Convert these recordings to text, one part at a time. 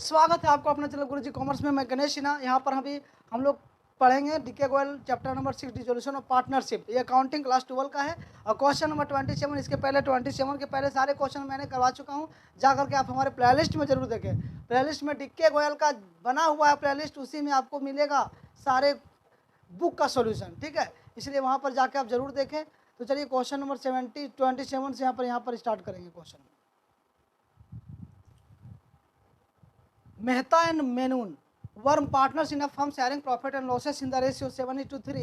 स्वागत है आपको अपने चैनल गुरुजी कॉमर्स में। मैं गणेश सिन्हा। यहाँ पर हम लोग पढ़ेंगे DK Goyal chapter number 6 dissolution of partnership. ये अकाउंटिंग क्लास 12 का है और क्वेश्चन नंबर 27। इसके पहले 27 के पहले सारे क्वेश्चन मैंने करवा चुका हूँ। जा करके आप हमारे प्लेलिस्ट में जरूर देखें। प्लेलिस्ट में डीके गोयल का बना हुआ है प्लेलिस्ट, उसी में आपको मिलेगा सारे बुक का सोल्यूशन, ठीक है। इसलिए वहाँ पर जाके आप जरूर देखें। तो चलिए क्वेश्चन नंबर 27 से यहाँ पर स्टार्ट करेंगे question. Mehta and Menun were partners in a firm sharing profit and losses in the ratio 7:3.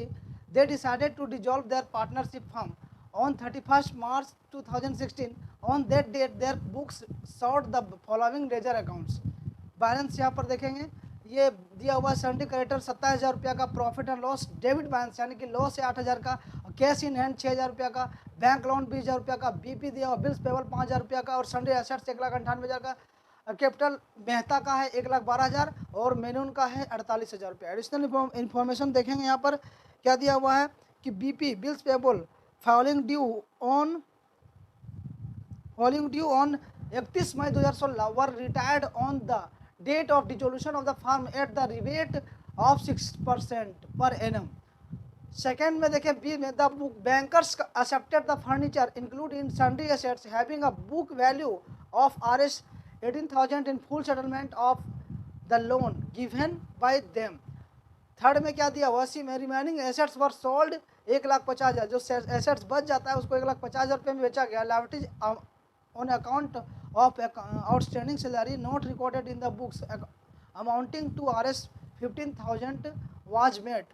They decided to dissolve their partnership firm on 31st March 2016. On that date, their books showed the following ledger accounts. Balance यहाँ पर देखेंगे, ये दिया हुआ सन्डी creditor 27,000 रुपया का, profit and loss debit balance यानी कि लॉस है 8,000 का, कैश इन हैंड 6,000 रुपया का, बैंक लोन 20,000 रुपया का, बीपी दिया हुआ बिल्स पेबल 5,000 रुपया का और सन्डी एसेट्स 1,98,000 का। कैपिटल मेहता का है 1,12,000 और मेनून का है 48,000 रुपया। एडिशनल इन्फॉर्मेशन देखेंगे यहाँ पर क्या दिया हुआ है कि BP bills payable following due on 31 May 2016 were retired on the date of dissolution of the firm at the rebate of 6% per annum. Second में देखें बी में the book bankers accepted the furniture include in sundry assets having a book value of RS 18,000 in full settlement of the loan given by them। Third में क्या दिया हुआ सी में remaining assets were sold 1,50,000, जो assets बच जाता है उसको 1,50,000 रुपये में बेचा गया। Liabilities on account of outstanding salary not recorded in the books amounting to RS 15,000 was made.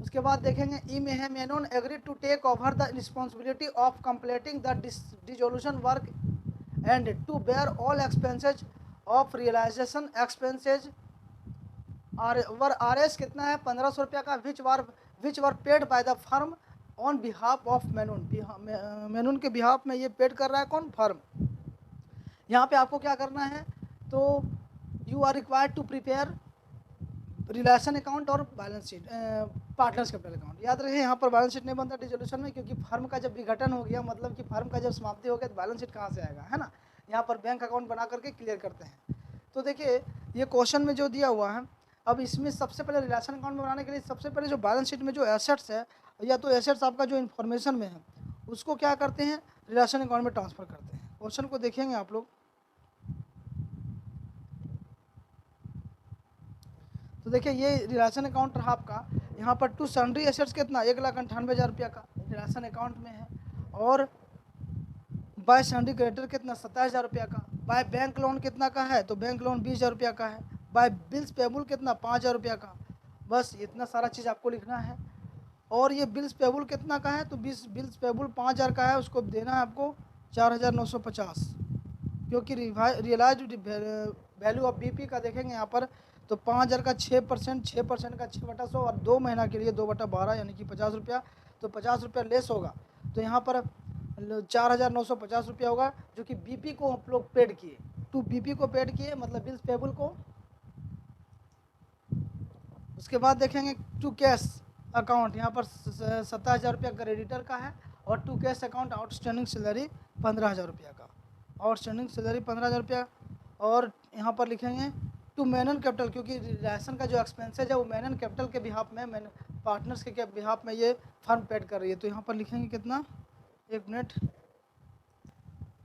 उसके बाद देखेंगे ई में है Menon agree to take over the responsibility of completing the dissolution work and to bear all expenses of realization expenses were RS कितना है 1,500 रुपया का, which were paid by the firm on behalf of मेनून। मेनून के behalf में ये paid कर रहा है कौन, फर्म। यहाँ पे आपको क्या करना है, तो you are required to prepare relation account और balance sheet, partners capital account. याद रखें यहाँ पर बैलेंस शीट नहीं बनता डिसोल्यूशन में, क्योंकि फर्म का जब विघटन हो गया मतलब कि फर्म का जब समाप्ति हो गया तो बैलेंस शीट कहाँ से आएगा, है ना। यहाँ पर बैंक अकाउंट बना करके क्लियर करते हैं। तो देखिए ये क्वेश्चन में जो दिया हुआ है, अब इसमें सबसे पहले रिलेशन अकाउंट में बनाने के लिए सबसे पहले जो बैलेंस शीट में जो एसेट्स है या तो एसेट्स आपका जो इन्फॉर्मेशन में है उसको क्या करते हैं, रिलेशन अकाउंट में ट्रांसफ़र करते हैं। क्वेश्चन को देखेंगे आप लोग, तो देखिए ये रिलेशन अकाउंट रहा आपका। यहाँ पर टू सन्ड्री एसेट्स कितना 1,98,000 रुपया का रिलेशन अकाउंट में है, और बाय सन्ड्री क्रेडिटर कितना 27,000 रुपया का, बाय बैंक लोन कितना का है तो बैंक लोन 20,000 रुपया का है, बाय बिल्स पेबल कितना 5,000 रुपया का। बस इतना सारा चीज़ आपको लिखना है। और ये बिल्स पेबल कितना का है तो बिल्स पेबल 5,000 का है, उसको देना है आपको 4,950, क्योंकि रियलाइज वैल्यू ऑफ बीपी का देखेंगे यहाँ पर तो 5,000 का 6%, 6% का 6/100 और 2 महीना के लिए 2/12 यानी कि 50 रुपया, तो 50 रुपया लेस होगा तो यहाँ पर 4,950 रुपया होगा, जो कि बीपी को आप लोग पेड किए, टू बीपी को पेड किए मतलब बिल्स पेबल को। उसके बाद देखेंगे टू कैश अकाउंट, यहाँ पर 27,000 रुपया क्रेडिटर का है, और to cash account outstanding salary 15,000 रुपया का, आउटस्टैंडिंग सैलरी 15,000 रुपया। और यहाँ पर लिखेंगे टू मेनन कैपिटल, क्योंकि रिलेशन का जो एक्सपेंसेज है वो मेनन कैपिटल के बिहाफ में, पार्टनर्स के बिहाफ में ये फर्म पेड कर रही है। तो यहाँ पर लिखेंगे कितना, एक मिनट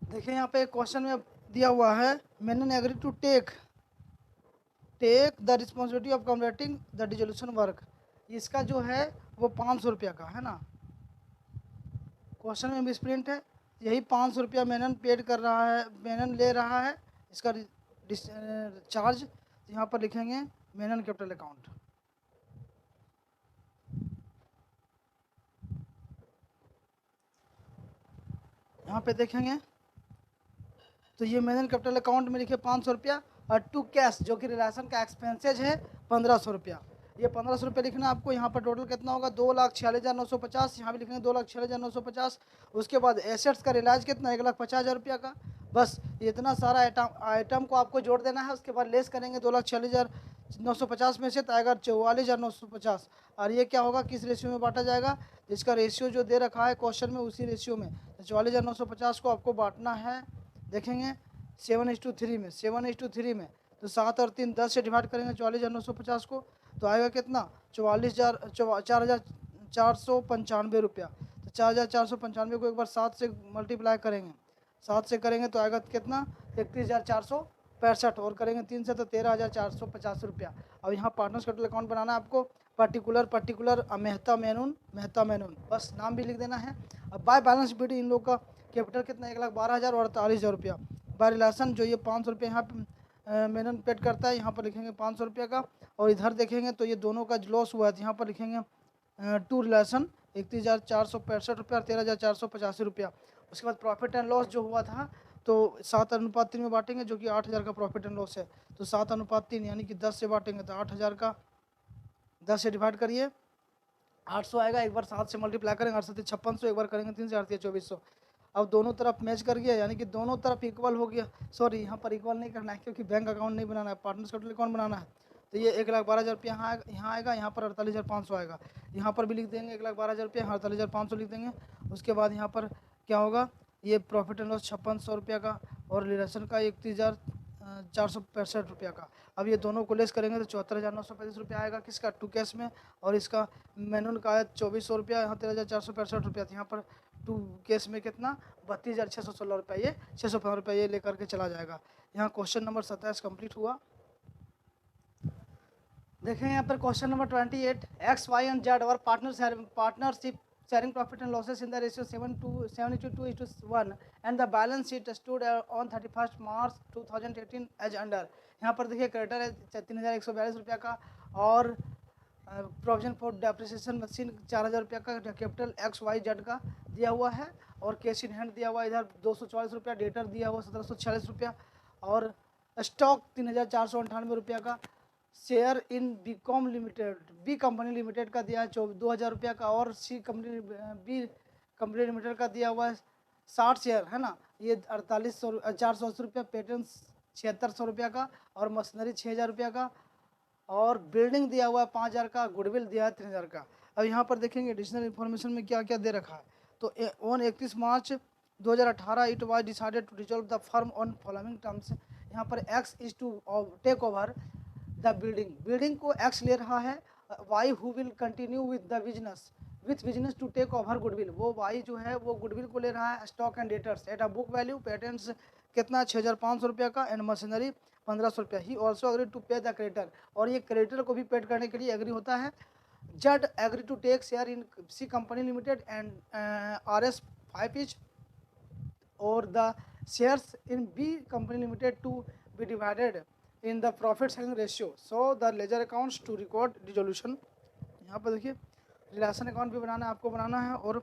देखिए यहाँ पे क्वेश्चन में दिया हुआ है Menon agree to take the responsibility of completing the dissolution work. इसका जो है वो 500 रुपया का है ना, क्वेश्चन में मिसप्रिंट है, यही 500 रुपया मेनन पेड कर रहा है, मेनन ले रहा है इसका चार्ज। यहाँ पर लिखेंगे मेनन कैपिटल अकाउंट। यहाँ पे देखेंगे तो ये मेनन कैपिटल अकाउंट में लिखे 500 रुपया, और टू कैश जो कि रिलेशन का एक्सपेंसेज है 1,500 रुपया। ये 1,500 रुपये लिखना आपको। यहाँ पर टोटल कितना होगा 2,46,950, यहाँ भी लिखेंगे 2,46,950। उसके बाद एसेट्स का रिलाइज कितना 1,50,000 रुपया का। बस इतना सारा आइटम को आपको जोड़ देना है, उसके बाद लेस करेंगे 2,46,950 में से तो आएगा 44,950। और ये क्या होगा, किस रेशियो में बांटा जाएगा, जिसका रेशियो जो दे रखा है क्वेश्चन में उसी रेशियो में 44,950 को आपको बांटना है देखेंगे 7:3 में, 7:3 में तो 7 और 3 10 से डिवाइड करेंगे 44,950 को, तो आएगा कितना 4,495 रुपया। तो 4,495 को एक बार 7 से मल्टीप्लाई करेंगे, 7 से करेंगे तो आएगा कितना 31,465, और करेंगे 3 से तो 13,485 रुपया। अब यहाँ पार्टनर्स कैपिटल अकाउंट बनाना है आपको, पर्टिकुलर मेहता मेनून बस नाम भी लिख देना है। अब बाय बैलेंस शीट इन लोग का कैपिटल कितना 1,12,000 और 48,000 रुपया। बाय रिलेशन जो ये 500 रुपये यहाँ मेनन पेड करता है, यहाँ पर लिखेंगे 500 रुपये का। और इधर देखेंगे तो ये दोनों का लॉस हुआ है, यहाँ पर लिखेंगे टू रिलेशन 31,465 रुपया और 13,485 रुपया। उसके बाद प्रॉफिट एंड लॉस जो हुआ था तो 7:3 में बांटेंगे, जो कि 8,000 का प्रॉफिट एंड लॉस है। तो 7:3 यानी कि 10 से बांटेंगे तो 8,000 का 10 से डिवाइड करिए 800 आएगा, एक बार 7 से मल्टीप्लाई करेंगे 8 से 5600, एक बार करेंगे 3 से 8 2400। अब दोनों तरफ मैच कर गया, यानी कि दोनों तरफ इक्वल हो गया। सॉरी, यहाँ पर इक्वल नहीं करना है क्योंकि बैंक अकाउंट नहीं बनाना है, पार्टनर्स कैपिटल अकाउंट बनाना है। तो ये 1,12,000 रुपया यहाँ आएगा, यहाँ पर 48,500 आएगा, यहाँ पर भी लिख देंगे 1,12,000 रुपया, 48,500 लिख देंगे। उसके बाद यहाँ पर क्या होगा, ये प्रॉफिट एंड लॉस 5600 रुपया का और रिलेशन का 31,465 रुपया का। अब ये दोनों को लेस करेंगे तो 74,935 रुपया आएगा, किसका टू कैश में, और इसका मैनुअल का है 2,400 रुपया, यहाँ 13,465 रुपया। यहाँ पर टू केस में कितना 32,616 रुपया, ये 615 रुपया ये लेकर के चला जाएगा। यहाँ क्वेश्चन नंबर 27 कंप्लीट हुआ। देखें यहाँ पर question number 28, X, Y and Z और partnership sharing profit and losses in the ratio 7:2:1 and the balance sheet stood on 31st March 2018 as under। यहाँ पर देखिए क्रेडिटर है 3,142 रुपया का और प्रोविजन फॉर डेप्रिसिएशन मशीन 4,000 रुपया का, कैपिटल XYZ का दिया हुआ है और कैश इन हैंड दिया हुआ है इधर 244 रुपया, डेटर दिया हुआ 1,746 रुपया और स्टॉक 3,498 रुपया का। Share in B company limited का दिया है 2,000 रुपया का और बी कंपनी लिमिटेड का दिया हुआ है 60 शेयर है ना, ये 480 रुपया, पेटेंट 7,600 रुपया का और मशीनरी 6,000 रुपया का और बिल्डिंग दिया हुआ है 5,000 का, गुडविल दिया है 3,000 का। अब यहाँ पर देखेंगे एडिशनल इन्फॉर्मेशन में क्या क्या दे रखा है। तो on 31 March 2018 it was decided to dissolve the firm on following terms. यहाँ पर X is to take over the building को एक्स ले रहा है, Y who will continue with the business to take over goodwill, वो Y जो है वो गुडविल को ले रहा है, stock and debtors at a book value, patents कितना 6,500 रुपया का एंड मशीनरी 1,500 रुपया। ही ऑल्सो एग्री टू पे द क्रेडिटर, और ये क्रेडिटर को भी पेड करने के लिए एग्री होता है। Z agree to take share in C company limited and RS 5 each और the shares in B company limited to be divided in the profit sharing ratio, so the ledger accounts to record dissolution. यहाँ पर देखिए realisation account भी बनाना है, आपको बनाना है और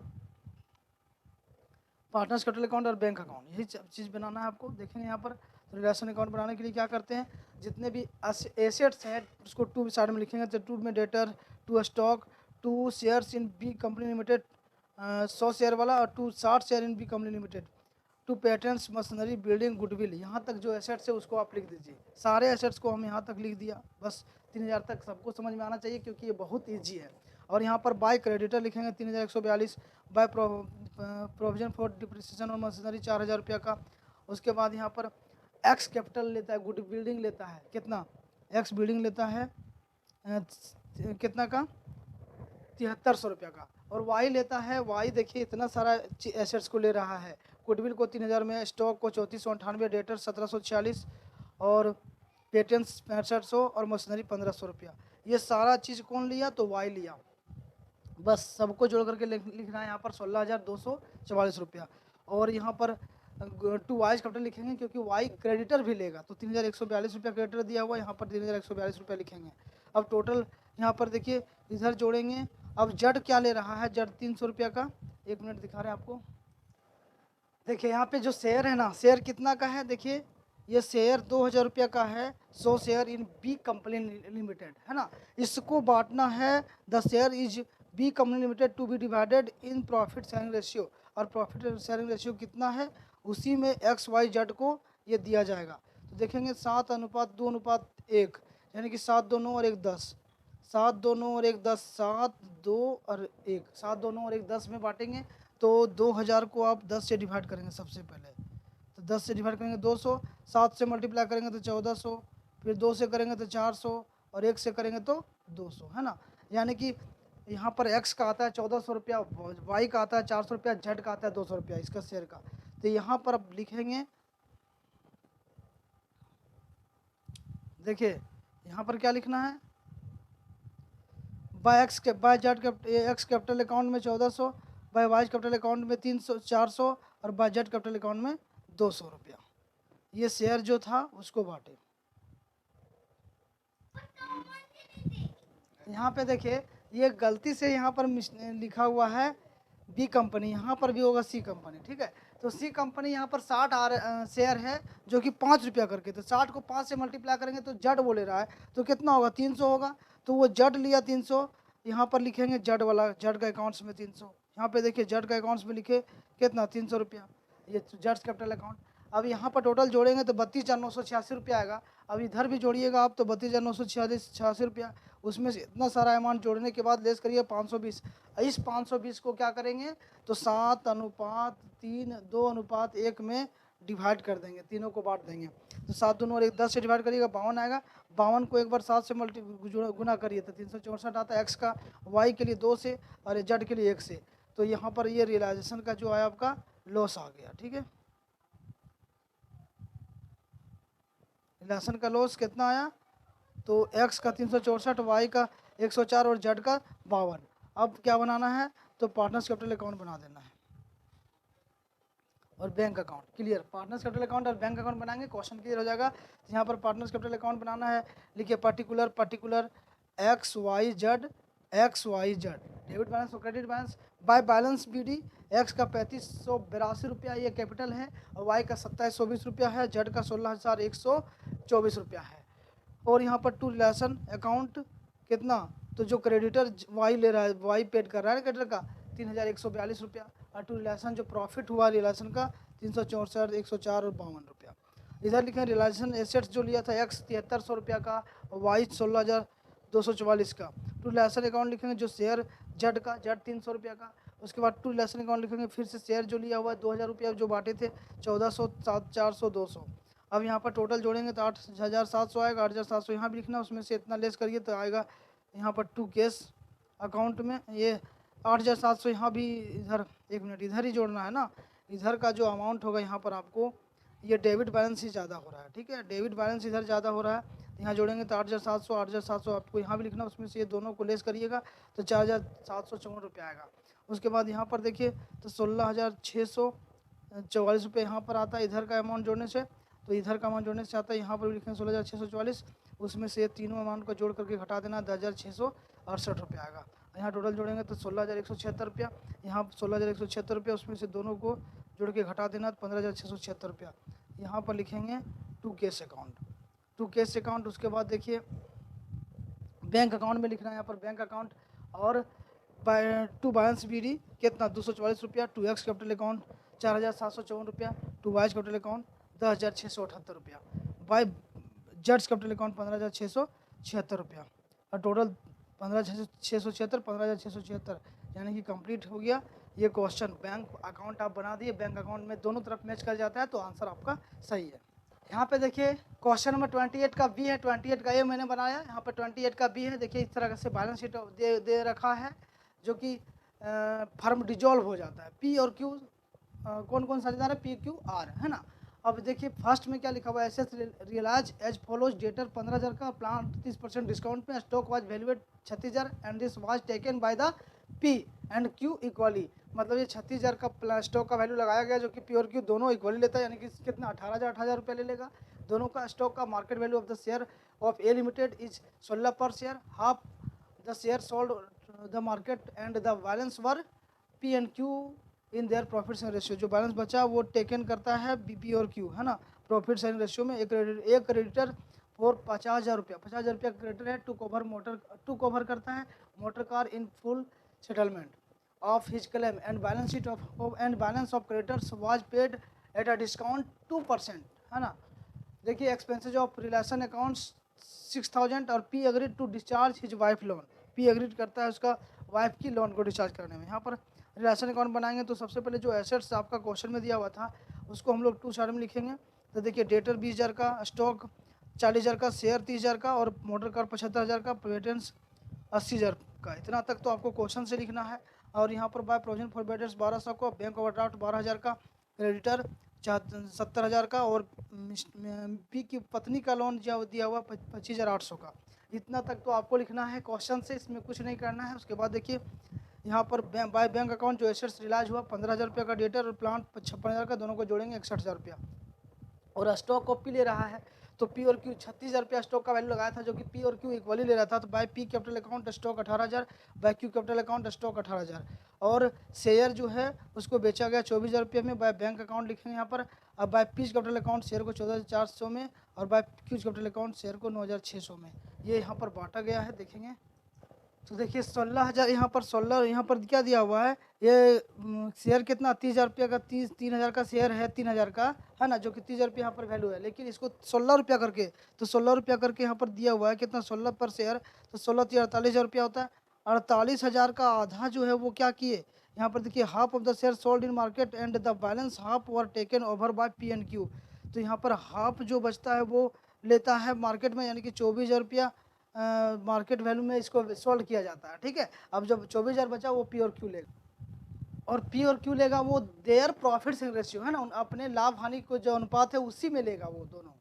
partners capital account और बैंक अकाउंट, यही चीज़ बनाना है आपको। देखेंगे यहाँ पर तो रिलेशन अकाउंट बनाने के लिए क्या करते हैं, जितने भी एसेट्स हैं उसको टू साइड में लिखेंगे, तो टू में debtor, to stock, to shares in B company limited 100 share वाला और 60 share in B company limited, to patents, machinery, building, goodwill. यहाँ तक जो एसेट्स है उसको आप लिख दीजिए, सारे एसेट्स को हम यहाँ तक लिख दिया, बस 3,000 तक सबको समझ में आना चाहिए क्योंकि ये बहुत ईजी है। और यहाँ पर बाय क्रेडिटर लिखेंगे 3,142, बाय प्रोविजन फॉर डिप्रिसिएशन और मशीनरी 4,000 रुपया का। उसके बाद यहाँ पर एक्स कैपिटल लेता है, गुड बिल्डिंग लेता है, कितना एक्स बिल्डिंग लेता है कितना का 7,300 रुपया का, और वाई लेता है, वाई देखिए इतना सारा एसेट्स को ले रहा है, गुडविल को 3,000 में, स्टॉक को 3498, डेटर 1,746 और पेटेंट्स 6500 और मशीनरी 1,500 रुपया। ये सारा चीज़ कौन लिया, तो वाई लिया। बस सबको जोड़ करके लिखना है यहाँ पर 16,244 रुपया। और यहाँ पर टू वाइज कैपिटल लिखेंगे क्योंकि वाई क्रेडिटर भी लेगा, तो 3,142 रुपया क्रेडिटर दिया हुआ, यहाँ पर 3,142 रुपया लिखेंगे। अब टोटल यहाँ पर देखिए इधर जोड़ेंगे। अब जड क्या ले रहा है, जड 300 रुपया का, 1 मिनट दिखा रहे हैं आपको। देखिए यहाँ पे जो शेयर है ना, शेयर कितना का है, देखिए ये शेयर 2,000 रुपया का है, 100 share in B company limited है ना, इसको बांटना है, the share is B company limited to be divided in profit sharing ratio, और प्रॉफिट शेयरिंग रेशियो कितना है, उसी में XYZ को ये दिया जाएगा। तो देखेंगे 7:2:1 यानी कि 7, 2, 9 और 1, 10, 7, 2, 9 और 1, 10, 7, 2 और 1, 7, 2, 9 और 1, 10 में बांटेंगे। तो 2,000 को आप 10 से डिवाइड करेंगे सबसे पहले, तो 10 से डिवाइड करेंगे 200, 7 से मल्टीप्लाई करेंगे तो 1400, फिर 2 से करेंगे तो 400 और 1 से करेंगे तो 200, है ना। यानी कि यहाँ पर x का आता है 1400 रुपया, y का आता है 400 रुपया, z का आता है 200 रुपया इसका शेयर का। तो यहाँ पर अब लिखेंगे, देखिए यहाँ पर क्या लिखना है, by Z X capital account में 1400, बाय वाई कैपिटल अकाउंट में 300 400 और बाय जेड कैपिटल अकाउंट में 200 रुपया। ये शेयर जो था उसको बांटे। यहाँ पे देखिए ये गलती से यहाँ पर लिखा हुआ है बी कंपनी, यहाँ पर भी होगा सी कंपनी, ठीक है। तो सी कंपनी यहाँ पर 60 शेयर है जो कि 5 रुपया करके, तो 60 को 5 से मल्टीप्लाई करेंगे तो जड बोले रहा है तो कितना होगा 300 होगा। तो वो जड लिया 300, यहाँ पर लिखेंगे जड वाला, जड का अकाउंट्स में 300। यहाँ पे देखिए जड का अकाउंट्स में लिखे कितना 300 रुपया, ये जड्स कैपिटल अकाउंट। अब यहाँ पर टोटल जोड़ेंगे तो 32,986 रुपया आएगा। अब इधर भी जोड़िएगा आप तो 32,986 रुपया, उसमें से इतना सारा अमाउंट जोड़ने के बाद लेस करिए 520। इस 520 को क्या करेंगे तो 7:3:2:1 में डिवाइड कर देंगे, तीनों को बांट देंगे। तो 7 दूनी और 10 से डिवाइड करिएगा 52 आएगा। 52 को एक बार 7 से गुना करिए तो 364 आता है, एक्स का, वाई के लिए 2 से और जेड के लिए 1 से। तो यहाँ पर ये रियलाइजेशन का जो आया आपका लॉस आ गया, ठीक है। रियलाइजेशन का लॉस कितना आया तो एक्स का 364, वाई का 104 और जेड का 52। अब क्या बनाना है तो पार्टनर्स कैपिटल अकाउंट बना देना है और bank account. Clear, partners capital account और बैंक अकाउंट बनाएंगे, क्वेश्चन क्लियर हो जाएगा। यहाँ पर पार्टनर्स कैपिटल अकाउंट बनाना है, लिखिए particular X Y Z debit balance और credit balance by balance B D. X का 3582 रुपया ये कैपिटल है और वाई का 2720 रुपया है, जेड का 16,124 रुपया है। और यहाँ पर टू रिलेशन अकाउंट कितना, तो जो क्रेडिटर वाई ले रहा है, वाई पेड कर रहा है क्रेडिटर का 3,142 रुपया, और टू रिलेशन जो प्रॉफिट हुआ रिलेशन का 364, 104 और 52 रुपया। इधर लिखे रिलेशन एसेट्स जो लिया था एक्स 7300 रुपया का और वाई 16,244 का। टू रिलेशन अकाउंट लिखेंगे जो शेयर जेड का, जेड 300 रुपया का। उसके बाद टू रिलेशन अकाउंट लिखेंगे फिर से शेयर जो लिया हुआ है 2000 रुपया जो बांटे थे 1400, 400, 200। अब यहाँ पर टोटल जोड़ेंगे तो 8,700 आएगा, 8,700 यहाँ भी लिखना, उसमें से इतना लेस करिए तो आएगा यहाँ पर टू केस अकाउंट में ये 8,700। यहाँ भी इधर 1 मिनट इधर ही जोड़ना है ना, इधर का जो अमाउंट होगा यहाँ पर आपको ये डेबिट बैलेंस ही ज़्यादा हो रहा है, ठीक है, डेबिट बैलेंस इधर ज़्यादा हो रहा है। यहाँ जोड़ेंगे तो 8,700 आपको यहाँ भी लिखना, उसमें से ये दोनों को लेस करिएगा तो 4,754 रुपया आएगा। उसके बाद यहाँ पर देखिए तो 16,644 रुपये यहाँ पर आता है इधर का अमाउंट जोड़ने से, तो इधर का अमाउंट जोड़ने से आता है यहाँ पर लिखेंगे 16,644, उसमें से तीनों अमाउंट को जोड़ करके घटा देना 10,668 रुपया आएगा। यहाँ टोटल जोड़ेंगे तो 16,176 रुपया, यहाँ 16,176 रुपया, उसमें से दोनों को जोड़ के घटा देना 15,676 रुपया। यहाँ पर लिखेंगे टू केस अकाउंट। उसके बाद देखिए बैंक अकाउंट में लिखना है, यहाँ पर बैंक अकाउंट और टू बैलेंस बी डी कितना 244 रुपया, टू एक्स कैपिटल अकाउंट 4,754 रुपया, टू वाई कैपिटल अकाउंट 10,678 रुपया, बाय जेड्स कैपिटल अकाउंट 15,676 रुपया, और टोटल 15,676, 15,676, यानी कि कंप्लीट हो गया ये क्वेश्चन। बैंक अकाउंट आप बना दिए, बैंक अकाउंट में दोनों तरफ मैच कर जाता है तो आंसर आपका सही है। यहाँ पे देखिए क्वेश्चन नंबर 28 का बी है, 28 का ए मैंने बनाया, यहाँ पर 28 का बी है। देखिए इस तरह से बैलेंस शीट दे रखा है जो कि फर्म डिजॉल्व हो जाता है। पी और क्यू कौन कौन साझेदार है, पी क्यू आर, है ना। अब देखिए फर्स्ट में क्या लिखा हुआ है, assets realize as follows, debtor 15,000 का, प्लान 30% डिस्काउंट में, stock was valuate 36,000 and this was taken by the P and Q equally. मतलब ये 36,000 का स्टॉक का वैल्यू लगाया गया जो कि पी और क्यू दोनों इक्वली लेता है, यानी कि कितना 18,000 रुपये ले लेगा। दोनों का स्टॉक का market value of the share of A limited is 16 पर share, half the share sold the market and the balance were P and Q in their profit sharing ratio. जो बैलेंस बचा वो टेकन करता है BP और Q, है ना, profit sharing ratio में। एक क्रेडिटर फॉर 50,000 रुपया, 50,000 रुपया क्रेडिटर है टू कवर करता है motor car in full settlement of his claim and balance sheet and balance of creditors was paid at a discount 2%, है ना। देखिए एक्सपेंसेज ऑफ रिलेशन अकाउंट्स 6,000 और P agreed to discharge his wife loan, P agreed करता है उसका wife की loan को discharge करने में। यहाँ पर रिलेशन अकाउंट बनाएंगे तो सबसे पहले जो एसेट्स आपका क्वेश्चन में दिया हुआ था उसको हम लोग टू साइड में लिखेंगे। तो देखिए डेटर 20,000 का, स्टॉक 40,000 का, शेयर 30,000 का और मोटर कार 75,000 का, पेटेंट्स 80,000 का। इतना तक तो आपको क्वेश्चन से लिखना है। और यहाँ पर बाय प्रोविजन फॉर बेटर्स 1200 का, बैंक ओवरड्राफ्ट 12,000 का, क्रेडिटर 70,000 का और पी की पत्नी का लोन जो दिया हुआ 25,800 का। इतना तक तो आपको लिखना है क्वेश्चन से, इसमें कुछ नहीं करना है। उसके बाद देखिए यहाँ पर बाय बैंक अकाउंट जो एसेट्स रिलाइज हुआ 15,000 रुपये का, डेटर और प्लांट 56,000 का, दोनों को जोड़ेंगे 61,000 रुपया। और स्टॉक को पी ले रहा है तो पी और क्यू 36,000 रुपया स्टॉक का वैल्यू लगाया था, जो कि पी और क्यू इक्वली ले रहा था। तो by P capital account stock 18,000, by Q capital account stock 18,000। और शेयर जो है उसको बेचा गया 24,000 रुपये में, बाय बैंक अकाउंट लिखेंगे यहाँ पर। अब by P's capital account share को 14,400 में और by Q's capital account share को 9,600 में, ये यहाँ पर बांटा गया है। देखेंगे तो देखिए 16,000 यहाँ पर 16, यहाँ पर क्या दिया हुआ है, ये शेयर कितना 30,000 रुपये का, 3,000 का शेयर है, 3,000 का है ना, जो कि 30,000 रुपये यहाँ पर वैल्यू है। लेकिन इसको 16 रुपया करके, तो 16 रुपया करके यहाँ पर दिया हुआ है कितना, 16 पर शेयर, तो 16 48,000 रुपया होता है। 48,000 का आधा जो है वो क्या किए, यहाँ पर देखिए half of the share sold in market and the balance half were taken over by P and Q. तो यहाँ पर हाफ जो बचता है वो लेता है मार्केट में, यानी कि 24,000 रुपया मार्केट वैल्यू में इसको सोल्ड किया जाता है। ठीक है, अब जब 24,000 बचा वो पी और क्यू लेगा, और पी और क्यू लेगा वो देयर प्रॉफिट शेयरिंग रेशियो है ना, अपने लाभ हानि को जो अनुपात है उसी में लेगा वो दोनों।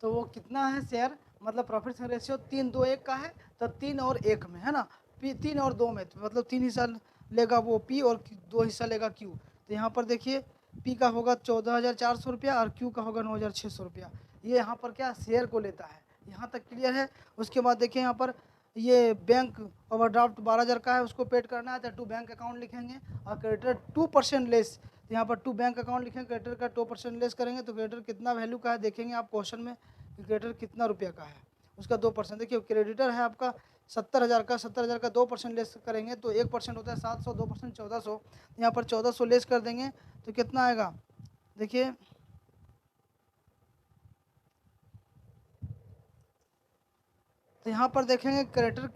तो वो कितना है शेयर, मतलब प्रॉफिट शेयरिंग रेशियो 3-2-1 का है, तो 3 और 1 में है ना, पी 3 और 2 में, तो मतलब 3 हिस्सा लेगा वो पी और 2 हिस्सा लेगा क्यू। तो यहाँ पर देखिए पी का होगा 14,400 रुपया और क्यू का होगा 9,600 रुपया। ये यहाँ पर क्या शेयर को लेता है, यहाँ तक क्लियर है। उसके बाद देखिए यहाँ पर ये बैंक ओवरड्राफ्ट 12,000 का है, उसको पेड करना है तो टू बैंक अकाउंट लिखेंगे। और क्रेडिटर 2% लेस, तो यहाँ पर टू बैंक अकाउंट लिखेंगे, क्रेडिटर का 2% लेस करेंगे। तो क्रेडिटर कितना वैल्यू का है देखेंगे आप क्वेश्चन में कि क्रेडिटर कितना रुपया का है, उसका 2%। देखिए क्रेडिटर है आपका 70,000 का, 70,000 का 2% लेस करेंगे तो 1% होता है 700, 2% 1,400, यहाँ पर 1,400 लेस कर देंगे तो कितना आएगा, देखिए तो यहाँ पर देखेंगे क्रेडिटर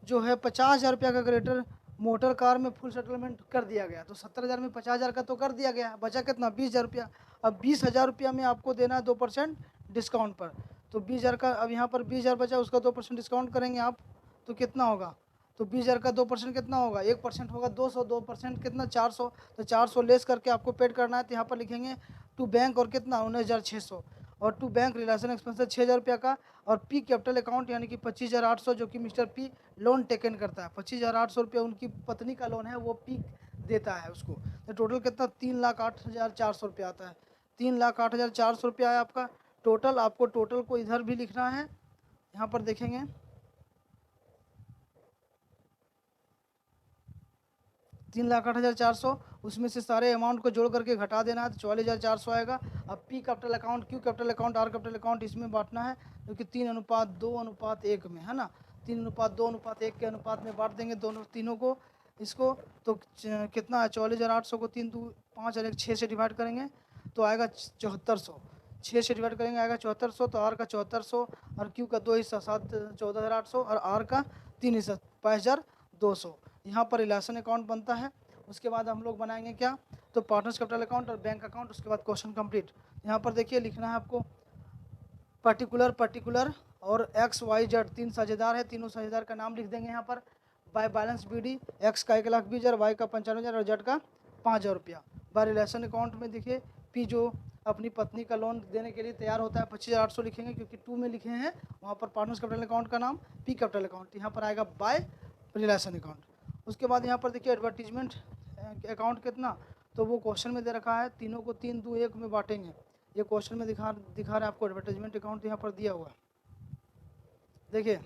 जो है 50,000 रुपया का क्रेडिटर मोटर कार में फुल सेटलमेंट कर दिया गया। तो 70,000 में 50,000 का तो कर दिया गया, बचा कितना 20,000 रुपया। अब 20,000 रुपया में आपको देना है 2% डिस्काउंट पर, तो 20,000 का, अब यहाँ पर 20,000 बचा उसका 2% डिस्काउंट करेंगे आप तो कितना होगा, तो 20,000 का 2% कितना होगा, 1% होगा 200, 2% कितना 400, तो 400 लेस करके आपको पेड करना है। तो यहाँ पर लिखेंगे टू बैंक और कितना 19,600, और टू बैंक रिलेशन एक्सपेंसेस 6,000 रुपया का, और पी कैपिटल अकाउंट यानी कि 25,800 जो कि मिस्टर पी लोन टेकन करता है, 25,800 रुपया उनकी पत्नी का लोन है वो पी देता है उसको। तो टोटल कितना 3,08,400 रुपया आता है, 3,08,400 रुपया है आपका टोटल। आपको टोटल को इधर भी लिखना है, यहाँ पर देखेंगे 3,08,400, उसमें से सारे अमाउंट को जोड़ करके घटा देना है तो 44,400 आएगा। अब P capital account, Q capital account, are capital account इसमें बांटना है, जो कि 3:2:1 में है ना, 3:2:1 के अनुपात में बांट देंगे दोनों तीनों को इसको। तो कितना है 44,800 को 3 2 5 और 1 6 से डिवाइड करेंगे तो आएगा 7400, 6 से डिवाइड करेंगे आएगा 7400। तो आर का 7400 और क्यू का 2 हिस्सा 14,800 और आर का 3 हिस्सा 22,200। यहाँ पर रिलेशन अकाउंट बनता है। उसके बाद हम लोग बनाएंगे क्या, तो पार्टनर्स कैपिटल अकाउंट और बैंक अकाउंट। उसके बाद क्वेश्चन कंप्लीट। यहाँ पर देखिए लिखना है आपको पर्टिकुलर और एक्स वाई जेड 3 साझेदार है, तीनों साझेदार का नाम लिख देंगे यहाँ पर। बाय बैलेंस बीडी एक्स का 1,20,000, वाई का 95,000 और जेड का 5,000 रुपया। बाय रिलेशन अकाउंट में देखिए पी जो अपनी पत्नी का लोन देने के लिए तैयार होता है 25,800 लिखेंगे, क्योंकि 2 में लिखे हैं वहाँ पर पार्टनर्स कैपिटल अकाउंट का नाम पी कैपिटल अकाउंट, यहाँ पर आएगा बाय रिलेशन अकाउंट। उसके बाद यहाँ पर देखिए एडवर्टीजमेंट अकाउंट कितना, तो वो क्वेश्चन में दे रखा है, तीनों को 3:2:1 में बांटेंगे। ये क्वेश्चन में दिखा रहा है आपको एडवर्टाइजमेंट अकाउंट यहाँ पर दिया हुआ है। देखिए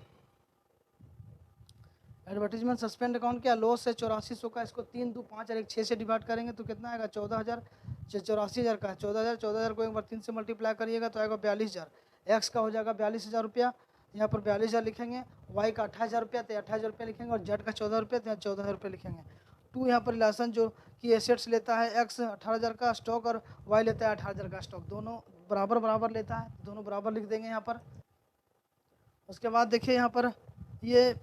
एडवर्टीजमेंट सस्पेंड अकाउंट क्या लॉस है 8400 का, इसको 3 2 5 और 1 6 से डिवाइड करेंगे तो कितना आएगा 14,000, 84,000 का है 14,000 को एक बार 3 से मल्टीप्लाई करिएगा तो आएगा 42,000। एक्स का हो जाएगा 42,000 रुपया, यहाँ पर 42,000 लिखेंगे। वाई का 28,000 रुपया तो 28,000 रुपया लिखेंगे, और जेड का 14 रुपया तो यहाँ 14,000 रुपया लिखेंगे। टू यहाँ पर रिलेशन जो कि एसेट्स लेता है एक्स 18,000 का स्टॉक और वाई लेता है 18,000 का स्टॉक, दोनों बराबर बराबर लेता है, दोनों बराबर लिख देंगे यहाँ पर। उसके बाद देखिए यहाँ पर ये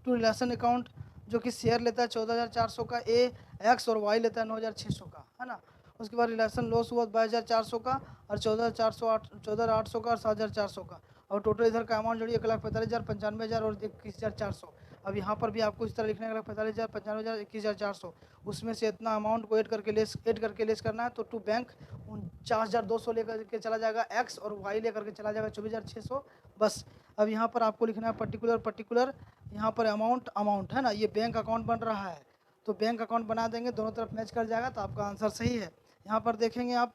टू रिलेशन अकाउंट जो कि शेयर लेता है 14,400 का ए एक्स और वाई लेता है 9,600 का, है ना। उसके बाद रिलेशन लॉस हुआ 22,400 का और 14,800 का और 7,400 का, और टोटल इधर का अमाउंट जोड़िए 1,45,000, 95,000 और 21,400। अब यहाँ पर भी आपको इस तरह लिखना है 1,45,000, 95,000, 21,400, उसमें से इतना अमाउंट को ऐड करके लेस करना है। तो टू बैंक 49,200 लेकर के चला जाएगा एक्स, और वाई लेकर के चला जाएगा 24,600 बस। अब यहाँ पर आपको लिखना है पर्टिकुलर यहाँ पर अमाउंट है ना, ये बैंक अकाउंट बन रहा है, तो बैंक अकाउंट बना देंगे, दोनों तरफ मैच कर जाएगा, तो आपका आंसर सही है। यहाँ पर देखेंगे आप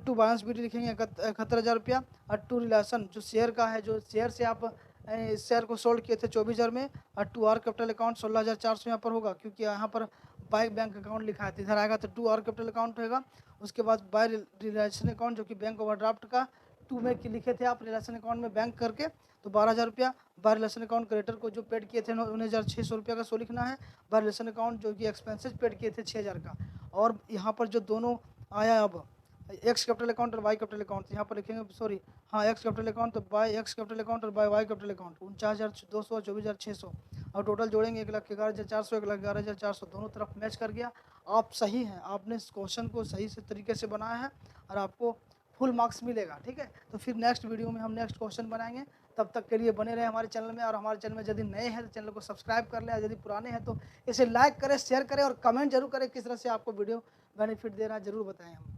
टू बैलेंस शीट लिखेंगे 71,000 रुपया, और टू रिलेशन जो शेयर का है, जो शेयर से आप इस शेयर को सोल्ड किए थे 24,000 में, और टू आर कैपिटल अकाउंट 16,400 यहाँ पर होगा, क्योंकि यहाँ पर बाय बैंक अकाउंट लिखा है, तो इधर आएगा तो टू आर कैपिटल अकाउंट होगा। उसके बाद बाय रिलेशन अकाउंट जो कि बैंक ओवरड्राफ्ट का टू में लिखे थे आप रिलेशन अकाउंट में बैंक करके, तो 12,000 रुपया। बाय रिलेशन अकाउंट क्रेडिटर को जो पेड किए थे 19,600 रुपया का सो लिखना है। बाय रिलेशन अकाउंट जो कि एक्सपेंसेस पेड किए थे 6,000 का। और यहाँ पर जो दोनों आया अब एक्स कैपिटल अकाउंट और वाई कैपिटल अकाउंट, यहाँ पर लिखेंगे सॉरी हाँ एक्स कैपिटल अकाउंट तो बाय एक्स कैपिटल अकाउंट और बाय वाई कैपिटल अकाउंट 49,200 और 24,600, और टोटल जोड़ेंगे 1,11,400 1,11,400, दोनों तरफ मैच कर गया। आप सही हैं, आपने इस क्वेश्चन को सही से तरीके से बनाया है और आपको फुल मार्क्स मिलेगा। ठीक है, तो फिर नेक्स्ट वीडियो में हम नेक्स्ट क्वेश्चन बनाएंगे। तब तक के लिए बने रहे हमारे चैनल में, और हमारे चैनल में यदि नए हैं तो चैनल को सब्सक्राइब कर लें, यदि पुराने हैं तो इसे लाइक करें, शेयर करें और कमेंट जरूर करें किस तरह से आपको वीडियो बेनिफिट दे रहा है, जरूर बताएं हम।